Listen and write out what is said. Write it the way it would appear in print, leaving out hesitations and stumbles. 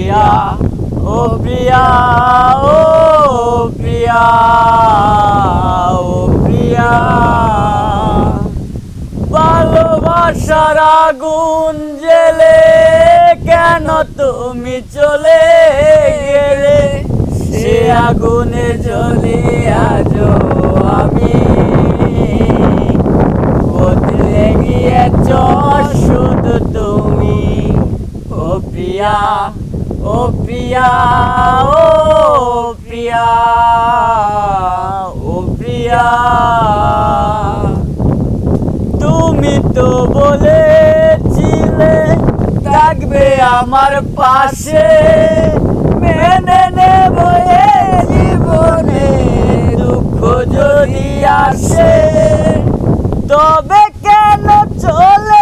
প্রিয়া ও প্রিয়া ও প্রিয়া ও প্রিয়া ভালোবাসার আগুন জ্বেলে কেন তুমি চলে গেলে সে আগুনে জ্বলে আজও আমি বদলে গিয়েছ শুধু তুমি ও প্রিয়া ও প্রিয়া ও প্রিয়া ও প্রিয়া তুমি তো বলেছিলে থাকবে আমার পাশে মেনে নেব এই জীবনে দুঃখ যদি আসে তবে কেন চলে